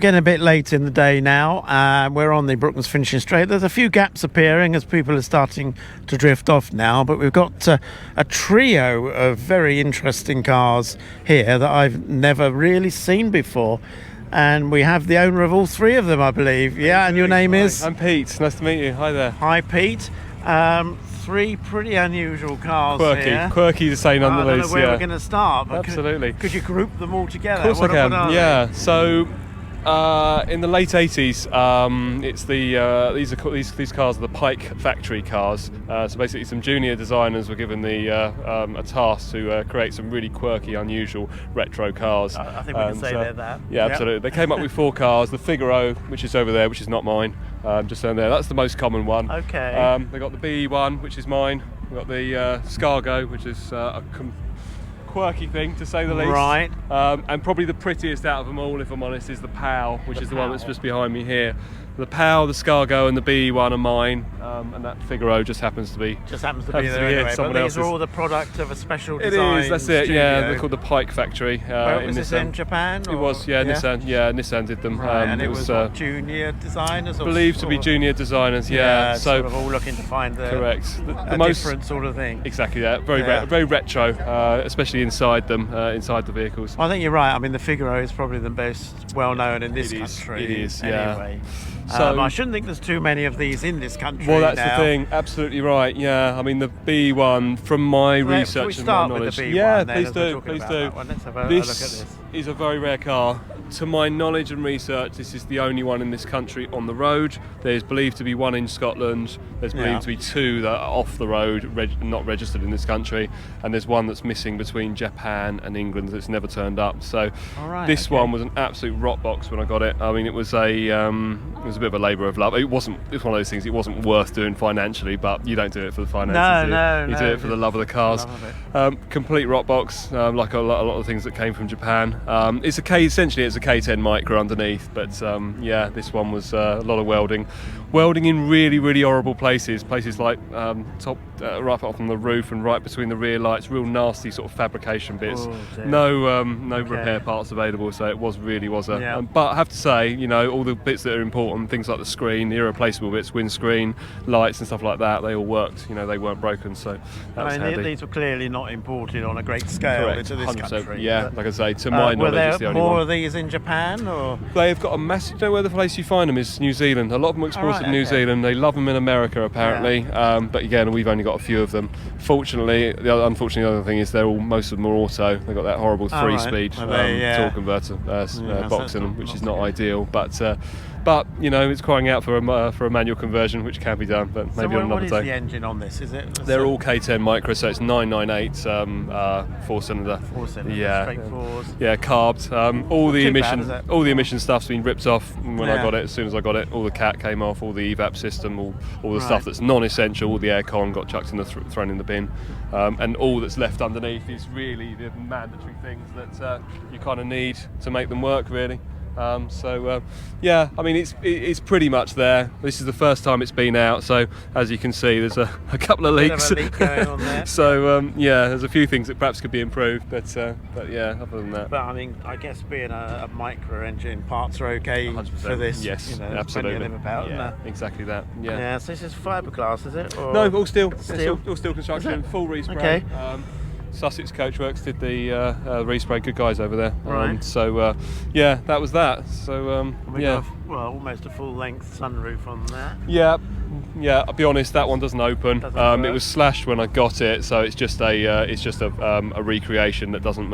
getting a bit late in the day now. We're on the Brooklands finishing straight. There's a few gaps appearing as people are starting to drift off now, but we've got a trio of very interesting cars here that I've never really seen before. And we have the owner of all three of them, I believe. Yeah, and your name is? I'm Pete. Nice to meet you. Hi there. Hi, Pete. Three pretty unusual cars here. Quirky to say none the least. I don't know where we're going to start, but absolutely. Could you group them all together? Of course I can. Yeah. So in the late 80s, it's these cars are the Pike factory cars. So basically, some junior designers were given a task to create some really quirky, unusual retro cars. I think we can say they're that. Yeah, absolutely. They came up with 4 cars. The Figaro, which is over there, which is not mine. Just down there. That's the most common one. Okay. They got the BE1, which is mine. We've got the Scargo, which is a quirky thing, to say the least. Right. And probably the prettiest out of them all, if I'm honest, is the POW, which is the one that's just behind me here. The POW, the Scargo, and the BE1 are mine, and that Figaro just happens to be there anyway. But these are all the product of a special design. It is. That's it. Studio. Yeah, they're called the Pike factory. Was this in Japan? It was. Yeah, Nissan. Yeah, Nissan did them. Right, and it was junior designers. Believed to be junior designers. Yeah. So sort of all looking to find the most different sort of thing. Exactly that. Very retro, especially inside them, inside the vehicles. I think you're right. I mean, the Figaro is probably the most well known in this country. It is. Anyway. So I shouldn't think there's too many of these in this country. Well, that's the thing. Absolutely right. Yeah. I mean, the B1, from my research and my knowledge. With the B1 yeah, then, please do. Please do. Let's have a look at this. Is a very rare car. To my knowledge and research, this is the only one in this country on the road. There's believed to be 1 in Scotland. There's believed to be 2 that are off the road, not registered in this country, and there's 1 that's missing between Japan and England that's never turned up. So this one was an absolute rock box when I got it. I mean, it was a bit of a labour of love. It's one of those things. It wasn't worth doing financially, but you don't do it for the finances. You do it for the love of the cars. Complete rock box, like a lot of things that came from Japan. It's a K10 Micra underneath, but this one was a lot of welding in really, really horrible places like right up on the roof and right between the rear lights, real nasty sort of fabrication bits. No repair parts available, so it was but I have to say, all the bits that are important, things like the screen, the irreplaceable bits, windscreen, lights and stuff like that, they all worked. They weren't broken, so that was handy. These were clearly not imported on a great scale into this 100%, country. Yeah, like I say, to my knowledge, it's the only one. Were there more of these in Japan, or? They've got a massive. Where the place you find them is New Zealand. A lot of them are exported to New Zealand. They love them in America, apparently. But again, we've only got a few of them. Unfortunately, the other thing is most of them are auto. They've got that horrible 3-speed torque converter box in them, which is not ideal. But it's crying out for a manual conversion, which can be done, but maybe on another day. What is the engine on this? They're all K10 Micra, so it's 998 4-cylinder. 4-cylinder, straight 4s. Yeah, carbed. All the emission stuff's been ripped off when I got it. As soon as I got it, all the cat came off, all the evap system, all the stuff that's non-essential, all the aircon got chucked in thrown in the bin, and all that's left underneath is really the mandatory things that you kind of need to make them work, really. I mean, it's pretty much there. This is the first time it's been out, so as you can see, there's a couple of leaks. Bit of a leak going on there. So there's a few things that perhaps could be improved, but yeah, other than that. But I mean, I guess being a Micra engine, parts are okay 100%. for this. Yes, Plenty absolutely. of them about, exactly that. Yeah. Yeah. So this is fiberglass, is it? Or no, all steel. Steel. All steel construction, full respray. Okay. Sussex Coachworks did the respray. Good guys over there. Right. That was that. So almost a full-length sunroof on that. Yeah. I'll be honest, that one doesn't open. It was slashed when I got it, so it's just a recreation that doesn't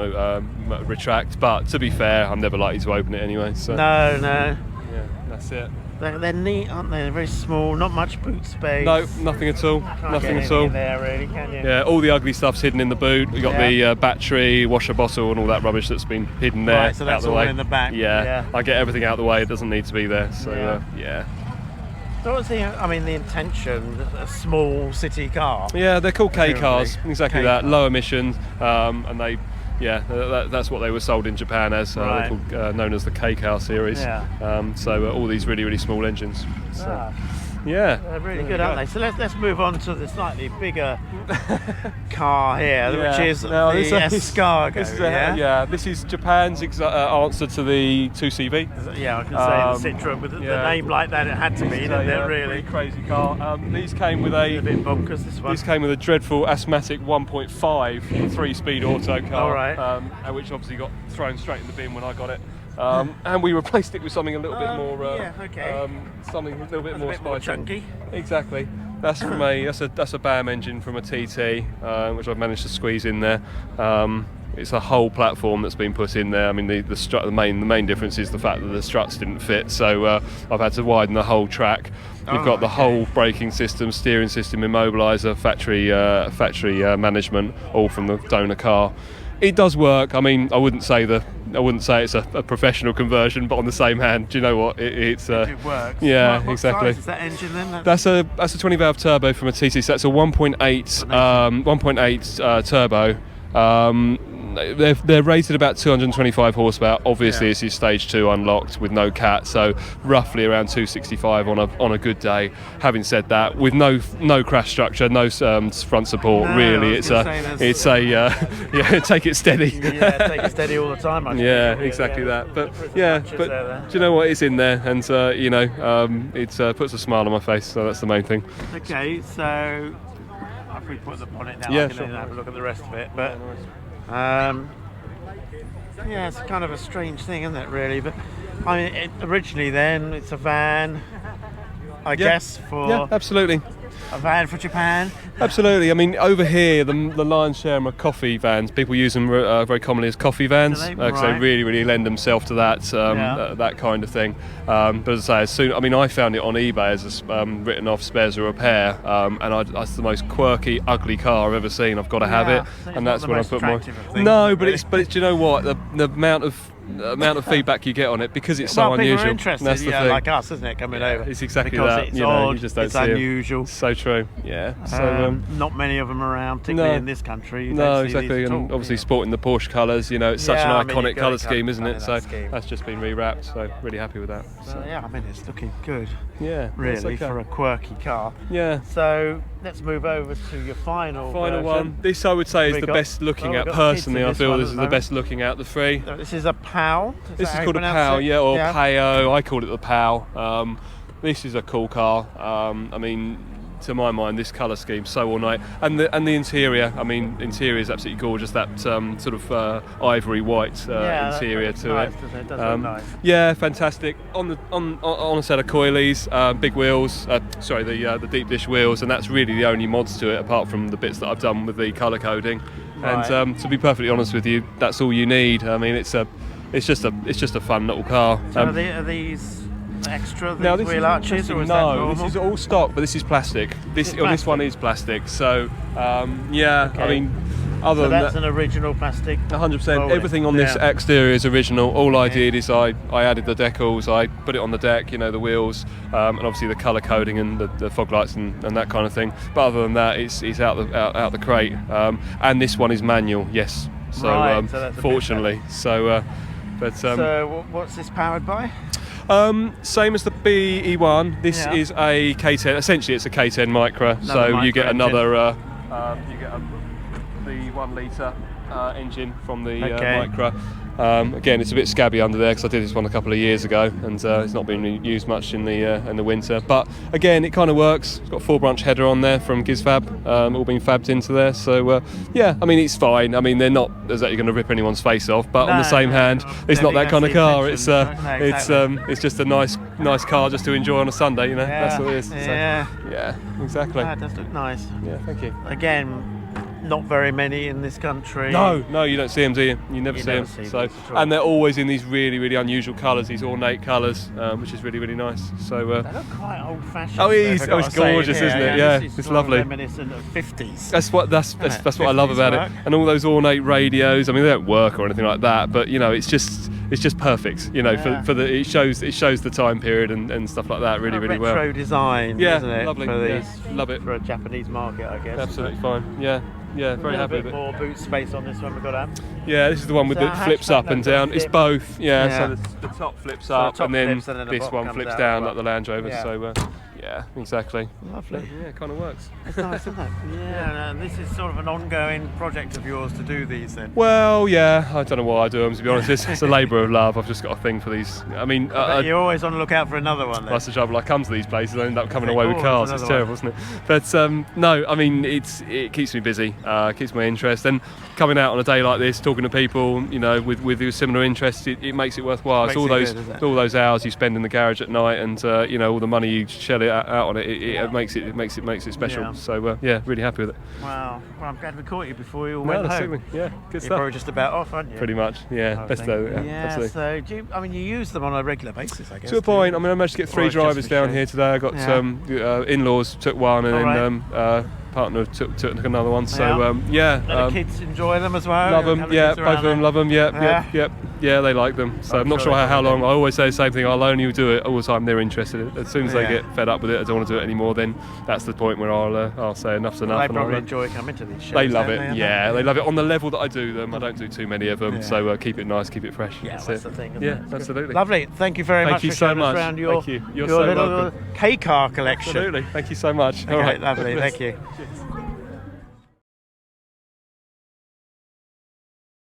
retract. But to be fair, I'm never likely to open it anyway. So no. Yeah, that's it. They're neat, aren't they? They're very small, not much boot space. No, nothing at all. Nothing at all. There, really, can you? Yeah, all the ugly stuff's hidden in the boot. We got the battery, washer bottle, and all that rubbish that's been hidden there. Right, so that's all in the back. Yeah, I get everything out of the way. It doesn't need to be there. So So what's the intention? A small city car. Yeah, they're called K cars. Exactly that. Low emissions, and they. Yeah, that's what they were sold in Japan as, they're called, known as the K car series. Yeah. So all these really, really small engines. So. Yeah. They're really good, aren't they? So let's move on to the slightly bigger car here, which is the Escargot. This is Japan's answer to the 2CV. Yeah, I can say the Citroen with the name like that. It had to be, didn't it? Really crazy car. These came with a bit bonkers. This one. These came with a dreadful asthmatic 1.5 3-speed auto car, all right. Which obviously got thrown straight in the bin when I got it. And we replaced it with something a little bit more, something a little bit more spicy, more chunky. Exactly. That's from that's a BAM engine from a TT, which I've managed to squeeze in there. It's a whole platform that's been put in there. I mean, the main difference is the fact that the struts didn't fit, so I've had to widen the whole track. We've got the whole braking system, steering system, immobiliser, factory management, all from the donor car. It does work. I mean, I wouldn't say it's a professional conversion, but on the same hand, do you know what? It works. Yeah, what exactly. Size is that engine then? That's a 20 valve turbo from a TT. So that's a 1.8 turbo. They're rated about 225 horsepower. Obviously, this is stage 2 unlocked with no cat, so roughly around 265 on a good day. Having said that, with no crash structure, no front support, really, it's take it steady. Yeah, take it steady all the time. Exactly that. But do you know what? It's in there, and it puts a smile on my face. So that's the main thing. Okay, so if we put the bonnet down, I can have a look at the rest of it. But it's kind of a strange thing, isn't it, really? But I mean, originally then it's a van, I guess, for absolutely. A van for Japan. Absolutely. I mean, over here, the lion's share are coffee vans. People use them very commonly as coffee vans because they really, really lend themselves to that that kind of thing. But as I say, I found it on eBay as a written off spares or repair, and that's the most quirky, ugly car I've ever seen. I've got to have it, and that's when I put my. No, but it's do you know what? The amount of feedback you get on it because it's so unusual. People are interested, that's the thing. like us, isn't it, coming over? It's exactly because that. It's odd, you just don't it's see unusual. So true. Yeah. So not many of them around, particularly in this country. No, exactly, and obviously sporting the Porsche colours. It's such an iconic colour scheme, isn't it? So that's just been rewrapped. So really happy with that. So. It's looking good. Yeah, really for a quirky car. Yeah. So let's move over to your final one. This I would say is the best looking at. Personally, I feel this is the best looking out the three. This is a POW. This is called a POW, or PAO. I call it the POW. This is a cool car. To my mind, this colour scheme so ornate, and the interior. Interior is absolutely gorgeous. That sort of ivory white interior to nice, it. It does look nice. Yeah, fantastic. On a set of coilies, big wheels. The deep dish wheels, and that's really the only mods to it, apart from the bits that I've done with the colour coding. Right. And to be perfectly honest with you, that's all you need. It's just a fun little car. So are these extra wheel arches, or is that normal? This is all stock, but this is plastic. This one is plastic. So other than that's an original plastic. 100%. Everything on this exterior is original. All I did is I added the decals, I put it on the deck, the wheels, and obviously the colour coding and the fog lights and that kind of thing. But other than that, it's out the crate. And this one is manual. Yes. So, so fortunately. So what's this powered by? Same as the BE1. This is a K10. Essentially, it's a K10 Micra. So you get another. You get the 1 litre engine from the Micra. Again, it's a bit scabby under there because I did this one a couple of years ago, and it's not been used much in the winter. But again, it kind of works. It's got a 4-branch header on there from Gizfab, all been fabbed into there. So it's fine. They're not exactly going to rip anyone's face off, but on the same hand, it's not that kind of car. It's just a nice car just to enjoy on a Sunday. That's what it is. Yeah, exactly. That does look nice. Yeah, thank you. Again, not very many in this country. No, you don't see them, do you? You never see them. And they're always in these really, really unusual colours, these ornate colours, which is really, really nice. So they look quite old-fashioned. It's gorgeous, isn't it? Yeah, it's lovely. Reminiscent of 50s. That's what I love about it. And all those ornate radios. They don't work or anything like that, but it's just perfect. For it shows the time period and stuff like that really, really well. Retro design, isn't it? Lovely. Love it for a Japanese market, I guess. Absolutely fine. Yeah, very happy with it. More boot space on this one we've got. Yeah, this is the one with the flips up and down. It's both. So the top flips up, and then this one flips down like the Land Rover. So Yeah, exactly. Lovely. Yeah, it kind of works. It's nice, isn't it? Yeah, and this is sort of an ongoing project of yours to do these then. Well, yeah, I don't know why I do them, to be honest. It's a labour of love. I've just got a thing for these. I mean, You're always on the lookout for another one then. That's the trouble. I come to these places and I end up coming away with cars. It's terrible, isn't it? But no, I mean, it keeps me busy, keeps my interest, and coming out on a day like this, talking to people, you know, with similar interests, it makes it worthwhile. It's all those hours you spend in the garage at night, and you know, all the money you shell it out on it. It makes it special. Yeah. So yeah, really happy with it. Wow. Well, I'm glad we caught you before you all went home. Yeah, good You're stuff. probably just about off, aren't you? Pretty much. Yeah. Best though. Yeah. So you use them on a regular basis, I guess. To a point. I mean, I managed to get 3 drivers down here today. I got in-laws took one, and then partner took another one. So the kids enjoy them as well. Love them. Yeah, both of them love them. Yeah, they like them. So I'm not sure how long. I always say the same thing. I'll only do it all the time they're interested. As soon as they get fed up with it, I don't want to do it anymore. Then that's the point where I'll say enough's enough. They probably enjoy coming to these shows. They love it. They love it on the level that I do them. I don't do too many of them, so keep it nice, keep it fresh. Yeah, that's the thing. Yeah, absolutely. Lovely. Thank you very much for showing us around your You're so little welcome. K-car collection. Absolutely. Thank you so much. Okay, all right. lovely. Thank you.